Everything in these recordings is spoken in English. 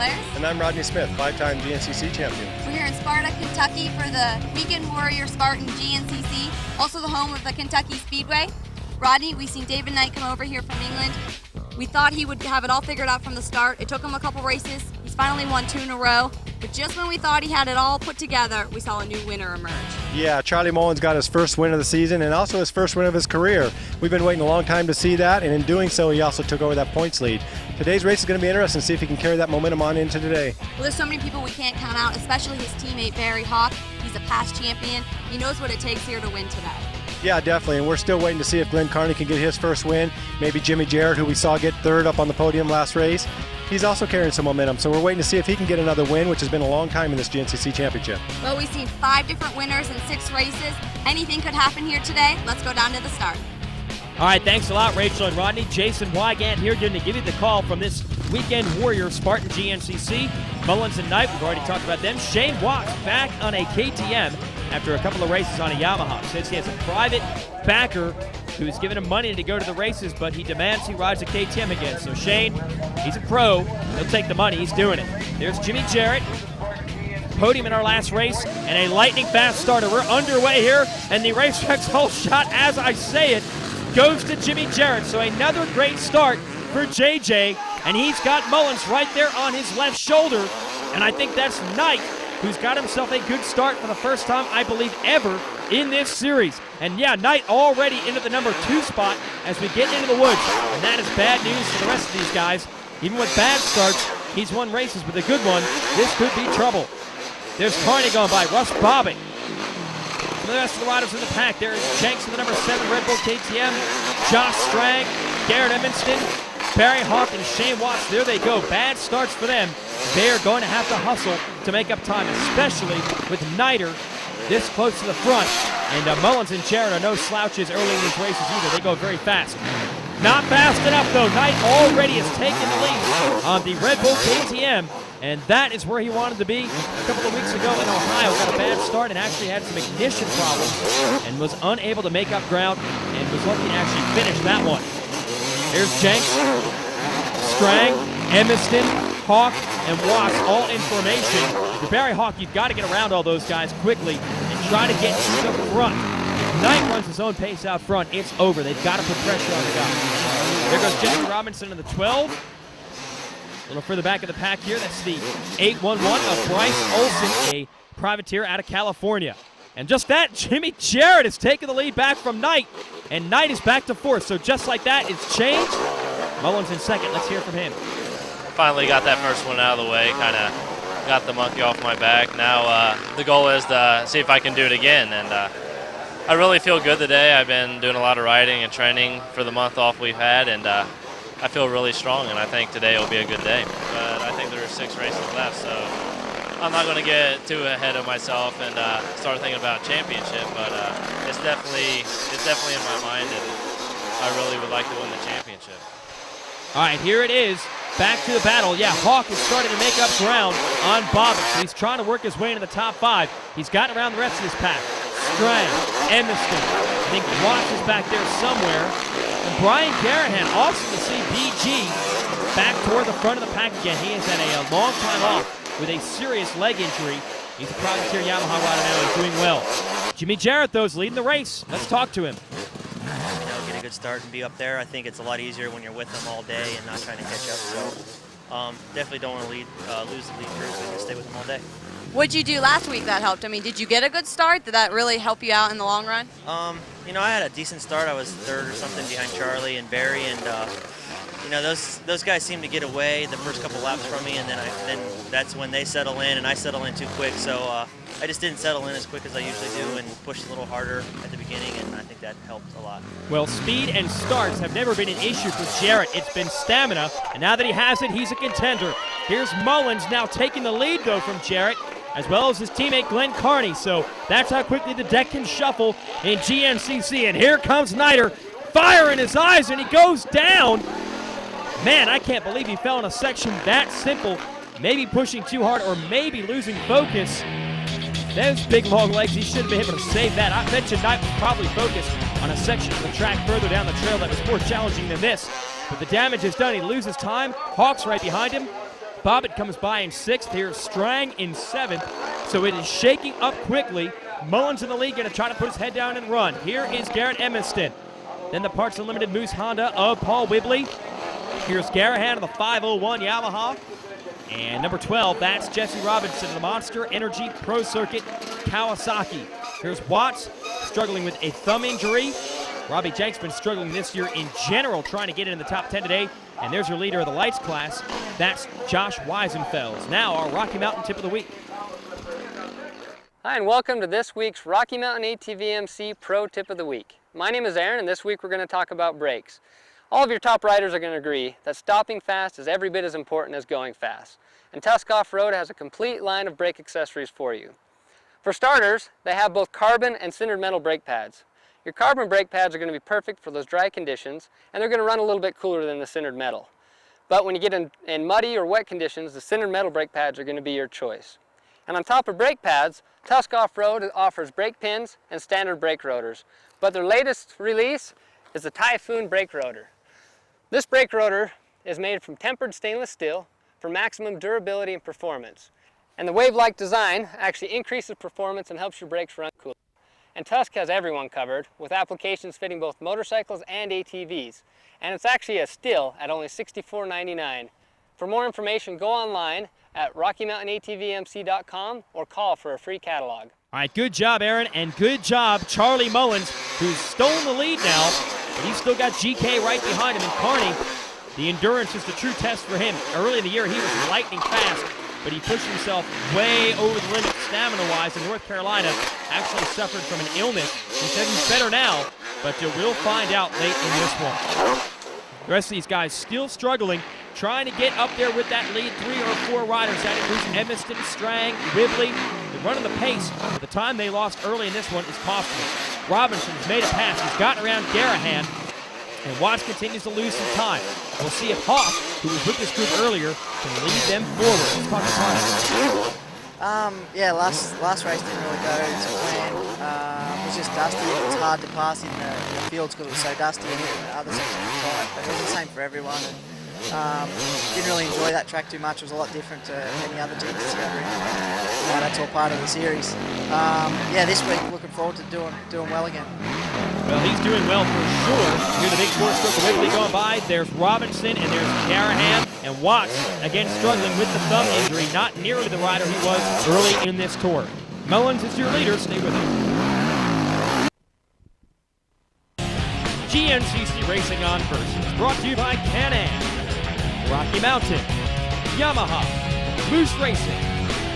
Blair. And I'm Rodney Smith, 5-time GNCC champion. We're here in Sparta, Kentucky for the Weekend Warrior Spartan GNCC, also the home of the Kentucky Speedway. Rodney, we've seen David Knight come over here from England. We thought he would have it all figured out from the start. It took him a couple races. He's finally won 2 in a row. But just when we thought he had it all put together, we saw a new winner emerge. Yeah, Charlie Mullins got his first win of the season and also his first win of his career. We've been waiting a long time to see that, and in doing so, he also took over that points lead. Today's race is going to be interesting to see if he can carry that momentum on into today. Well, there's so many people we can't count out, especially his teammate Barry Hawk. He's a past champion. He knows what it takes here to win today. Yeah, definitely, and we're still waiting to see if Glenn Carney can get his first win. Maybe Jimmy Jarrett, who we saw get third up on the podium last race. He's also carrying some momentum, so we're waiting to see if he can get another win, which has been a long time in this GNCC championship. Well, we've seen 5 different winners in 6 races. Anything could happen here today. Let's go down to the start. All right, thanks a lot, Rachel and Rodney. Jason Wygant here to give you the call from this Weekend Warrior Spartan GNCC. Mullins and Knight, we've already talked about them. Shane Watts back on a KTM after a couple of races on a Yamaha. Says he has a private backer who's giving him money to go to the races, but he demands he rides a KTM again. So Shane, he's a pro. He'll take the money. He's doing it. There's Jimmy Jarrett. Podium in our last race, and a lightning fast starter. We're underway here, and the racetrack's whole shot, as I say it, goes to Jimmy Jarrett. So another great start for JJ, and he's got Mullins right there on his left shoulder, and I think that's Knight, who's got himself a good start for the first time, I believe, ever in this series. And yeah, Knight already into the number 2 spot as we get into the woods, and that is bad news for the rest of these guys. Even with bad starts, he's won races with a good one. This could be trouble. There's Carney going by, Russ Bobbitt. For the rest of the riders in the pack, there is Jenks in the number 7 Red Bull KTM, Josh Strang, Garrett Emmonston, Barry Hawk, and Shane Watts. There they go. Bad starts for them. They are going to have to hustle to make up time, especially with Knighter this close to the front. And Mullins and Jarrett are no slouches early in these races either. They go very fast. Not fast enough, though. Knight already has taken the lead on the Red Bull KTM. And that is where he wanted to be a couple of weeks ago in Ohio. Got a bad start and actually had some ignition problems and was unable to make up ground and was lucky to actually finish that one. Here's Jenks, Strang, Emmonston, Hawk, and Watts all in formation. If you're Barry Hawk, you've got to get around all those guys quickly and try to get to the front. If Knight runs his own pace out front, it's over. They've got to put pressure on the guy. There goes Jesse Robinson in the 12. A little further back of the pack here, that's the 811 of Bryce Olson, a privateer out of California. And just that, Jimmy Jarrett has taken the lead back from Knight, and Knight is back to 4th. So just like that, it's changed. Mullins in 2nd. Let's hear from him. Finally got that first one out of the way, kind of got the monkey off my back. Now the goal is to see if I can do it again. And I really feel good today. I've been doing a lot of riding and training for the month off we've had, and I feel really strong, and I think today will be a good day. But I think there are 6 races left, so I'm not going to get too ahead of myself and start thinking about championship. But it's definitely in my mind, and I really would like to win the championship. All right, here it is. Back to the battle. Yeah, Hawk is starting to make up ground on Bobbitt. So he's trying to work his way into the top 5. He's gotten around the rest of his pack. Strang, Emmonston. I think Watts is back there somewhere. And Brian Carahan, awesome to see BG back toward the front of the pack again. He has had a long time off with a serious leg injury. He's a privateer Yamaha rider now. He's doing well. Jimmy Jarrett, though, is leading the race. Let's talk to him. Get a good start and be up there. I think it's a lot easier when you're with them all day and not trying to catch up. So definitely don't want to lose the lead group and just stay with them all day. What'd you do last week that helped? I mean, did you get a good start? Did that really help you out in the long run? I had a decent start. I was 3rd or something behind Charlie and Barry, and those guys seem to get away the first couple laps from me, and then that's when they settle in, and I settle in too quick. So I just didn't settle in as quick as I usually do and pushed a little harder at the beginning, and I think that helped a lot. Well, speed and starts have never been an issue for Jarrett. It's been stamina, and now that he has it, he's a contender. Here's Mullins now taking the lead, though, from Jarrett, as well as his teammate Glenn Carney. So that's how quickly the deck can shuffle in GNCC. And here comes Knighter, fire in his eyes, and he goes down. Man, I can't believe he fell in a section that simple. Maybe pushing too hard or maybe losing focus. Those big long legs, he should have been able to save that. I mentioned Knight was probably focused on a section of the track further down the trail that was more challenging than this. But the damage is done. He loses time. Hawk's right behind him. Bobbitt comes by in 6th. Here's Strang in 7th. So it is shaking up quickly. Mullins in the lead, going to try to put his head down and run. Here is Garrett Emiston. Then the Parts Unlimited Moose Honda of Paul Whibley. Here's Garahan of the 501 Yamaha. And number 12, that's Jesse Robinson of the Monster Energy Pro Circuit Kawasaki. Here's Watts, struggling with a thumb injury. Robbie Jenks been struggling this year in general, trying to get in the top 10 today. And there's your leader of the lights class. That's Josh Weisenfels. Now our Rocky Mountain Tip of the Week. Hi, and welcome to this week's Rocky Mountain ATVMC Pro Tip of the Week. My name is Aaron, and this week we're going to talk about brakes. All of your top riders are going to agree that stopping fast is every bit as important as going fast. And Tusk Off-Road has a complete line of brake accessories for you. For starters, they have both carbon and sintered metal brake pads. Your carbon brake pads are going to be perfect for those dry conditions, and they're going to run a little bit cooler than the sintered metal. But when you get in muddy or wet conditions, the sintered metal brake pads are going to be your choice. And on top of brake pads, Tusk Off-Road offers brake pins and standard brake rotors. But their latest release is the Typhoon brake rotor. This brake rotor is made from tempered stainless steel for maximum durability and performance. And the wave-like design actually increases performance and helps your brakes run cooler. And Tusk has everyone covered, with applications fitting both motorcycles and ATVs. And it's actually a still at only $64.99. For more information, go online at RockyMountainATVMC.com or call for a free catalog. All right, good job, Aaron, and good job, Charlie Mullins, who's stolen the lead now, but he's still got GK right behind him. And Carney, the endurance is the true test for him. Early in the year, he was lightning fast, but he pushed himself way over the limit stamina-wise in North Carolina, actually suffered from an illness. He said he's better now, but you will find out late in this one. The rest of these guys still struggling, trying to get up there with that lead 3 or 4 riders. That includes Emiston, Strang, Whibley. They're running the pace, but the time they lost early in this one is costly. Robinson's made a pass. He's gotten around Garahan, and Watts continues to lose some time. We'll see if Hoff, who was with this group earlier, can lead them forward. Let's talk to Carney. Yeah, last race didn't really go to plan. It was just dusty. It was hard to pass in the fields because it was so dusty, and the other sections were tight. But it was the same for everyone. And, didn't really enjoy that track too much. It was a lot different to any other GNCC I've ridden. That's all part of the series. Yeah, this week looking forward to doing well again. Well, he's doing well for sure. Here's the big 4-stroke of Whibley going by. There's Robinson, and there's Garahan. And Watts, again, struggling with the thumb injury, not nearly the rider he was early in this tour. Mullins is your leader. Stay with him. GNCC Racing on Versus, brought to you by Can-Am, Rocky Mountain, Yamaha, Moose Racing,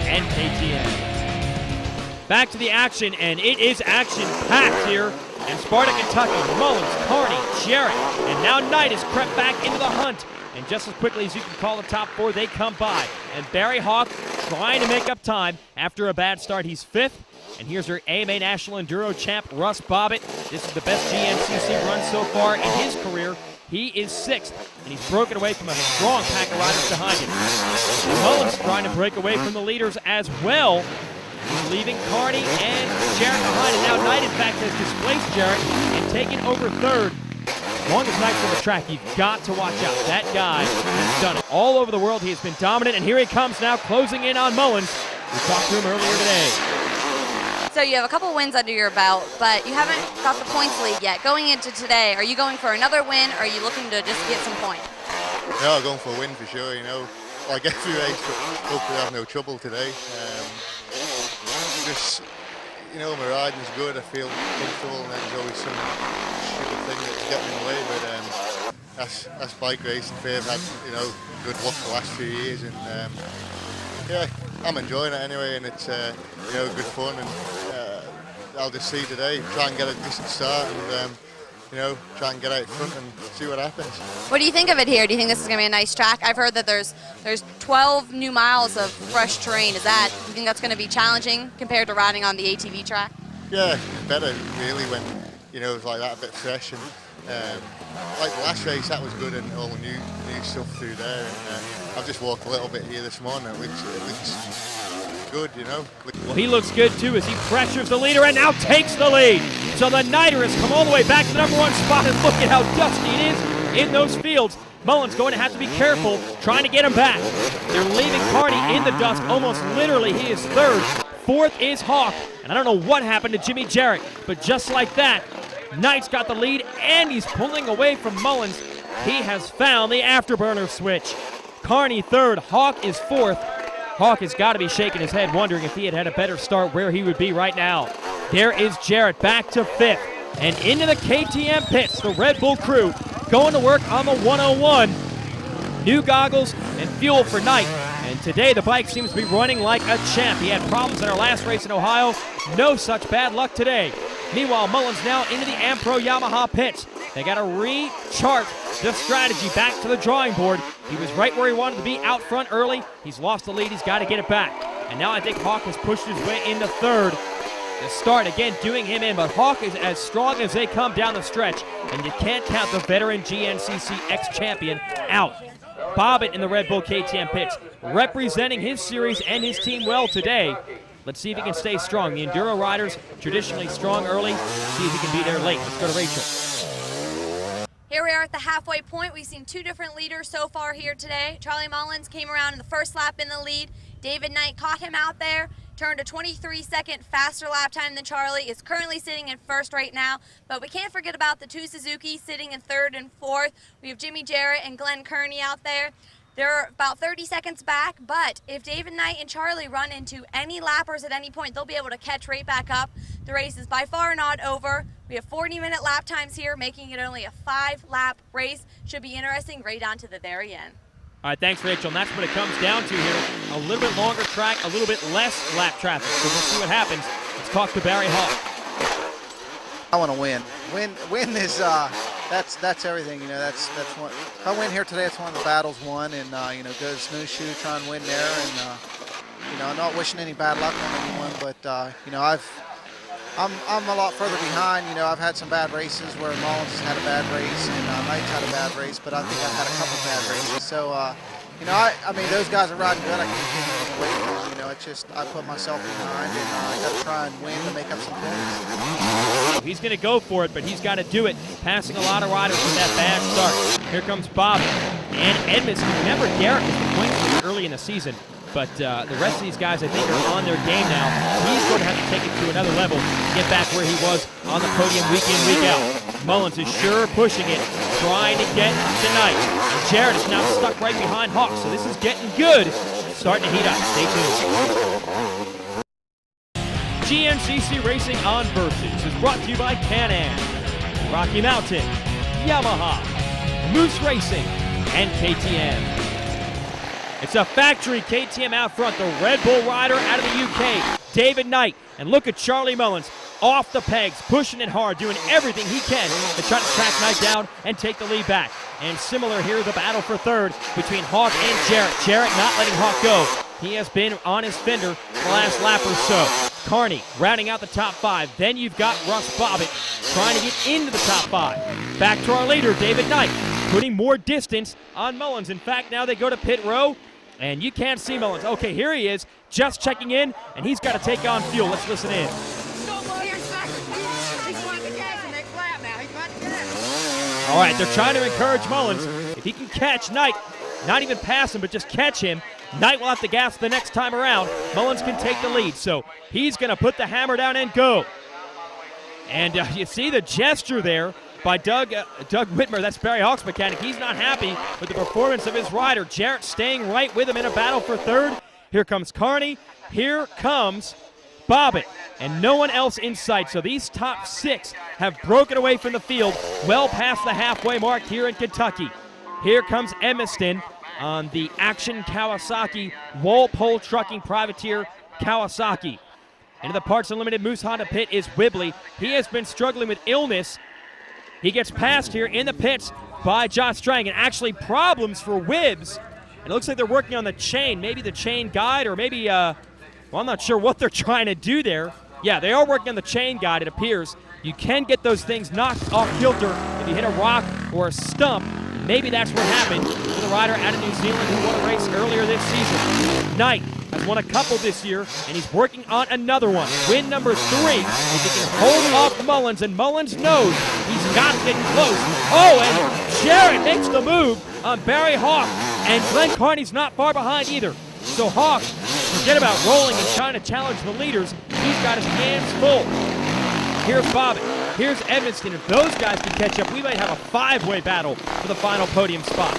and KTM. Back to the action, and it is action-packed here in Spartan, Kentucky. Mullins, Carney, Jarrett, and now Knight has crept back into the hunt. And just as quickly as you can call the top 4, they come by. And Barry Hawk trying to make up time after a bad start. He's 5th. And here's our AMA National Enduro champ, Russ Bobbitt. This is the best GNCC run so far in his career. He is 6th, and he's broken away from a strong pack of riders behind him. And Mullins trying to break away from the leaders as well. He's leaving Carney and Jarrett behind, and now Knight, in fact, has displaced Jarrett and taken over 3rd. As long as Knight's on the track, you've got to watch out. That guy has done it. All over the world, he has been dominant, and here he comes now, closing in on Mullins. We talked to him earlier today. So you have a couple wins under your belt, but you haven't got the points lead yet. Going into today, are you going for another win, or are you looking to just get some points? Yeah, going for a win for sure, you know. Like every race, but hopefully I have no trouble today. Just, you know, my riding's good, I feel comfortable, and there's always some stupid thing that's getting in the way, but that's bike racing. I've had, you know, good luck the last few years, and yeah, I'm enjoying it anyway, and it's, you know, good fun, and I'll just see today, try and get a decent start, and you know, try and get out front and see what happens. What do you think of it here? Do you think this is going to be a nice track? I've heard that there's 12 new miles of fresh terrain. Do you think that's going to be challenging compared to riding on the ATV track? Yeah, it's better really when, you know, it's like that, a bit fresh, and like the last race, that was good, and all the new stuff through there, and I've just walked a little bit here this morning. It looks good, you know. Well, he looks good too as he pressures the leader and now takes the lead. So the Nighter has come all the way back to the #1 spot, and look at how dusty it is in those fields. Mullins going to have to be careful trying to get him back. They're leaving Carney in the dust almost literally. He is third. Fourth is Hawk. And I don't know what happened to Jimmy Jarrett, but just like that, Knight's got the lead, and he's pulling away from Mullins. He has found the afterburner switch. Carney third, Hawk is fourth. Hawk has got to be shaking his head, wondering if he had had a better start, where he would be right now. There is Jarrett back to fifth, and into the KTM pits, the Red Bull crew going to work on the 101. New goggles and fuel for Knight, and today the bike seems to be running like a champ. He had problems in our last race in Ohio. No such bad luck today. Meanwhile, Mullins now into the Ampro Yamaha pits. They got to re-chart the strategy, back to the drawing board. He was right where he wanted to be, out front early. He's lost the lead. He's got to get it back. And now I think Hawk has pushed his way into third. The start, again, doing him in, but Hawk is as strong as they come down the stretch, and you can't count the veteran GNCC ex-champion out. Bobbitt in the Red Bull KTM pits, representing his series and his team well today. Let's see if he can stay strong. The Enduro riders, traditionally strong early. See if he can be there late. Let's go to Rachel. Here we are at the halfway point. We've seen two different leaders so far here today. Charlie Mullins came around in the first lap in the lead. David Knight caught him out there, turned a 23-second faster lap time than Charlie, is currently sitting in first right now. But we can't forget about the two Suzuki sitting in third and fourth. We have Jimmy Jarrett and Glenn Kearney out there. They're about 30 seconds back, but if David Knight and Charlie run into any lappers at any point, they'll be able to catch right back up. The race is by far not over. We have 40-minute lap times here, making it only a 5-lap race. Should be interesting right on to the very end. All right, thanks, Rachel. And that's what it comes down to here. A little bit longer track, a little bit less lap traffic. So we'll see what happens. Let's talk to Barry Hawk. I want to win. Win is that's everything. You know, that's one. If I win here today, it's one of the battles won, and you know, go to snowshoe, try and win there, and you know, I'm not wishing any bad luck on anyone, but you know, I'm a lot further behind. You know, I've had some bad races where Mullins has had a bad race and Knight's had a bad race, but I think I've had a couple bad races. So, you know, I mean, those guys are riding good. I can't take away from them. You know, it's just I put myself behind, and I got to try and win to make up some points. He's going to go for it, but he's got to do it, passing a lot of riders with that bad start. Here comes Bob and Edmondson. Remember, Garrett was the point leader early in the season. But the rest of these guys, I think, are on their game now. He's going to have to take it to another level, get back where he was on the podium week in, week out. Mullins is sure pushing it, trying to get tonight. And Jarrett is now stuck right behind Hawk, so this is getting good. Starting to heat up. Stay tuned. GNCC Racing on Versus is brought to you by Can-Am, Rocky Mountain, Yamaha, Moose Racing, and KTM. It's a factory KTM out front, the Red Bull rider out of the UK, David Knight. And look at Charlie Mullins, off the pegs, pushing it hard, doing everything he can to try to track Knight down and take the lead back. And similar here, the battle for third between Hawk and Jarrett. Jarrett not letting Hawk go. He has been on his fender the last lap or so. Carney rounding out the top 5. Then you've got Russ Bobbitt trying to get into the top 5. Back to our leader, David Knight, putting more distance on Mullins. In fact, now they go to pit row, and you can't see Mullins. Okay, here he is, just checking in, and he's got to take on fuel. Let's listen in. All right, they're trying to encourage Mullins. If he can catch Knight, not even pass him, but just catch him, Knight will have to gas the next time around. Mullins can take the lead, so he's going to put the hammer down and go. And you see the gesture there by Doug Whitmer. That's Barry Hawk's mechanic. He's not happy with the performance of his rider. Jarrett staying right with him in a battle for third. Here comes Carney. Here comes Bobbitt. And no one else in sight. So these top 6 have broken away from the field well past the halfway mark here in Kentucky. Here comes Emiston on the Action Kawasaki Walpole Trucking Privateer Kawasaki. Into the Parts Unlimited Moose Honda pit is Whibley. He has been struggling with illness. He gets passed here in the pits by Josh Strang, and actually problems for Wibbs. And it looks like they're working on the chain, maybe the chain guide, or maybe, well, I'm not sure what they're trying to do there. Yeah, they are working on the chain guide, it appears. You can get those things knocked off kilter if you hit a rock or a stump. Maybe that's what happened to the rider out of New Zealand who won a race earlier this season. Knight has won a couple this year, and he's working on another one. Win number 3. If he can hold off Mullins, and Mullins knows he's got to get close. Oh, and Jarrett makes the move on Barry Hawk, and Glenn Carney's not far behind either. So Hawk, forget about rolling and trying to challenge the leaders. He's got his hands full. Here's Bobbitt. Here's Evanston. If those guys can catch up, we might have a 5-way battle for the final podium spot.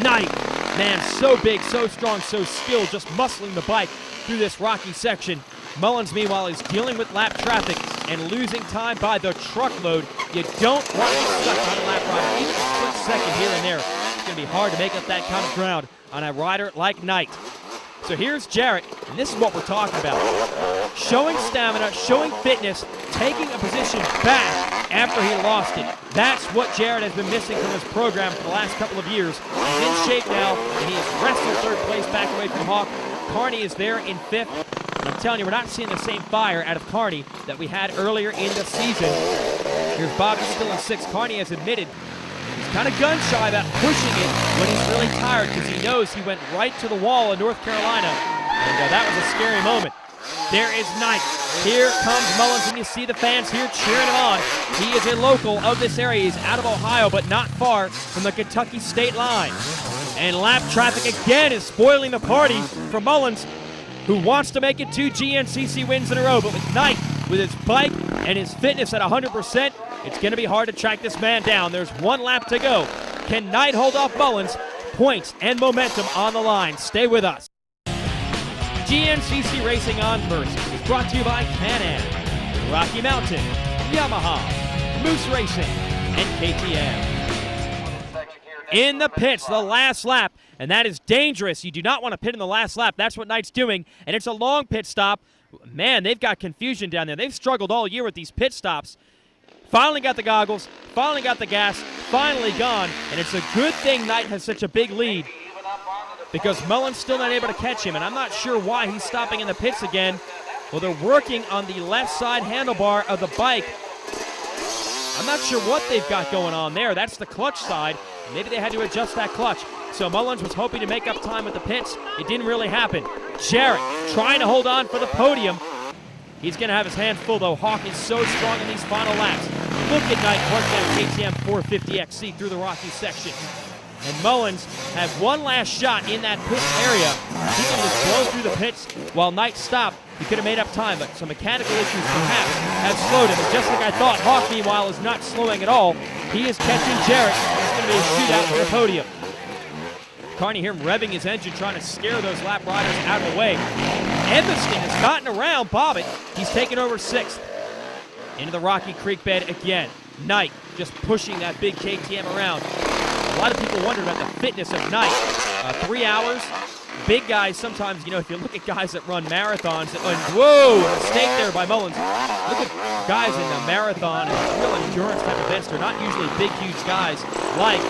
Knight, man, so big, so strong, so skilled, just muscling the bike through this rocky section. Mullins, meanwhile, is dealing with lap traffic and losing time by the truckload. You don't want to get stuck on a lap ride, even a split second here and there. It's going to be hard to make up that kind of ground on a rider like Knight. So here's Jarrett, and this is what we're talking about. Showing stamina, showing fitness, taking a position back after he lost it. That's what Jarrett has been missing from his program for the last couple of years. He's in shape now, and he has wrestled 3rd place back away from Hawk. Carney is there in 5th. And I'm telling you, we're not seeing the same fire out of Carney that we had earlier in the season. Here's Bobbitt still in 6th. Carney has admitted he's kind of gun-shy about pushing it when he's really tired because he knows he went right to the wall in North Carolina, and that was a scary moment. There is Knight. Here comes Mullins, and you see the fans here cheering him on. He is a local of this area. He's out of Ohio, but not far from the Kentucky state line. And lap traffic again is spoiling the party for Mullins, who wants to make it 2 GNCC wins in a row. But with Knight, with his bike and his fitness at 100%, it's going to be hard to track this man down. There's 1 lap to go. Can Knight hold off Mullins? Points and momentum on the line. Stay with us. GNCC Racing on first is brought to you by Can-Am, Rocky Mountain, Yamaha, Moose Racing, and KTM. In the pits, the last lap, and that is dangerous. You do not want to pit in the last lap. That's what Knight's doing, and it's a long pit stop. Man, they've got confusion down there. They've struggled all year with these pit stops. Finally got the goggles, finally got the gas, finally gone, and it's a good thing Knight has such a big lead because Mullins still not able to catch him, and I'm not sure why he's stopping in the pits again. Well, they're working on the left side handlebar of the bike. I'm not sure what they've got going on there. That's the clutch side. Maybe they had to adjust that clutch. So Mullins was hoping to make up time with the pits. It didn't really happen. Jarrett trying to hold on for the podium. He's going to have his hands full, though. Hawk is so strong in these final laps. Look at Knight work that KTM 450XC through the rocky section. And Mullins had one last shot in that pit area. He could have blown through the pits while Knight stopped. He could have made up time, but some mechanical issues perhaps have slowed him. And just like I thought, Hawk, meanwhile, is not slowing at all. He is catching Jarrett. It's going to be a shootout for the podium. Carney here revving his engine, trying to scare those lap riders out of the way. Evanston has gotten around Bobbitt. He's taken over 6th. Into the Rocky Creek bed again. Knight just pushing that big KTM around. A lot of people wonder about the fitness of Knight. 3 hours. Big guys sometimes, you know, if you look at guys that run marathons, whoa, a mistake there by Mullins. Look at guys in the marathon and real endurance type events. They're not usually big, huge guys like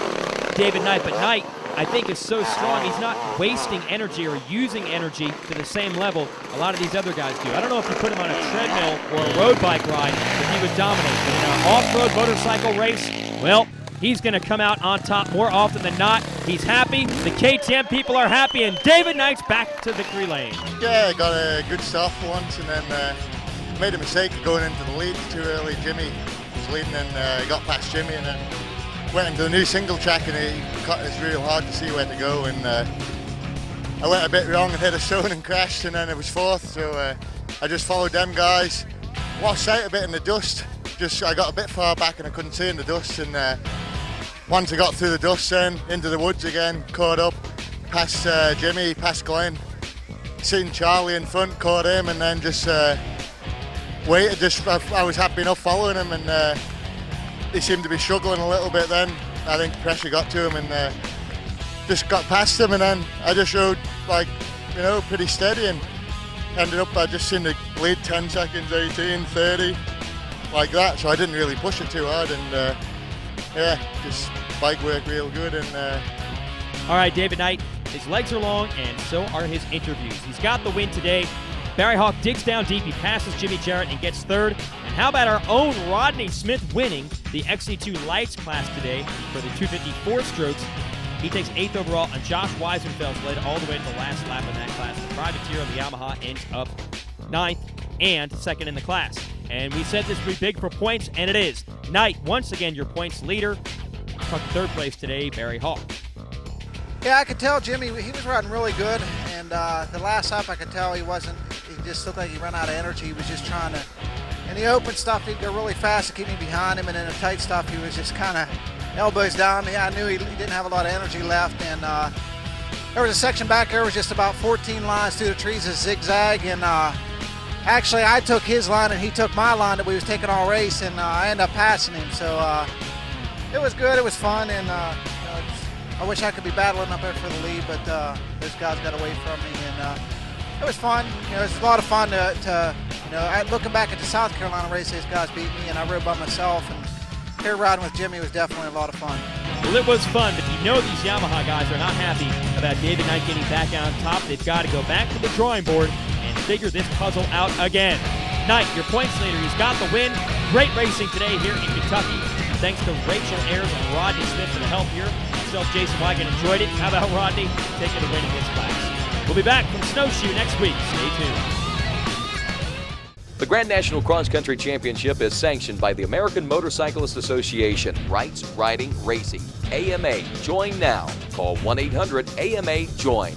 David Knight, but Knight, I think, is so strong. He's not wasting energy or using energy to the same level a lot of these other guys do. I don't know if you put him on a treadmill or a road bike ride if he would dominate. But in an off-road motorcycle race, well, he's going to come out on top more often than not. He's happy. The KTM people are happy, and David Knight's back to victory lane. Yeah, I got a good start for once, and then made a mistake of going into the lead too early. Jimmy was leading, and got past Jimmy, and then went into the new single track, and it's real hard to see where to go. And I went a bit wrong and hit a stone and crashed, and then it was 4th. So I just followed them guys, lost sight a bit in the dust. I got a bit far back and I couldn't see in the dust, and once I got through the dust, then into the woods again, caught up, past Jimmy, past Glenn, seen Charlie in front, caught him, and then just waited. I was happy enough following him, and he seemed to be struggling a little bit. Then I think pressure got to him, and just got past him, and then I just rode pretty steady, and ended up I just seemed to lead 10 seconds, 18, 30, like that. So I didn't really push it too hard, and yeah, just bike work real good. And all right, David Knight, his legs are long, and so are his interviews. He's got the win today. Barry Hawk digs down deep. He passes Jimmy Jarrett and gets 3rd. And how about our own Rodney Smith winning the XC2 Lights class today for the 254 strokes? He takes 8th overall, and Josh Weisenfels led all the way to the last lap in that class. The privateer of the Yamaha ends up 9th and 2nd in the class. And we said this would be big for points, and it is. Knight, once again, your points leader. Took 3rd place today, Barry Hall. Yeah, I could tell Jimmy, he was riding really good, and the last lap I could tell he just looked like he ran out of energy. He was just trying to, in the open stuff, he'd go really fast to keep me behind him, and in the tight stuff, he was just kind of elbows down. Yeah, I knew he didn't have a lot of energy left, and there was a section back there, was just about 14 lines through the trees, a zigzag, and actually I took his line and he took my line that we was taking all race, and I ended up passing him. So it was good, it was fun, and I wish I could be battling up there for the lead, but those guys got away from me, and it was fun. It was a lot of fun looking back at the South Carolina race, these guys beat me, and I rode by myself, and here riding with Jimmy was definitely a lot of fun. Well, it was fun, but you know these Yamaha guys are not happy about David Knight getting back on top. They've got to go back to the drawing board and figure this puzzle out again. Knight, your points leader, he's got the win. Great racing today here in Kentucky. Thanks to Rachel Ayers and Rodney Smith for the help here. Myself, Jason Wigan, enjoyed it. How about Rodney taking the win in this class? We'll be back from Snowshoe next week. Stay tuned. The Grand National Cross Country Championship is sanctioned by the American Motorcyclist Association. Rights, Riding, Racing. AMA. Join now. Call 1-800-AMA-JOIN.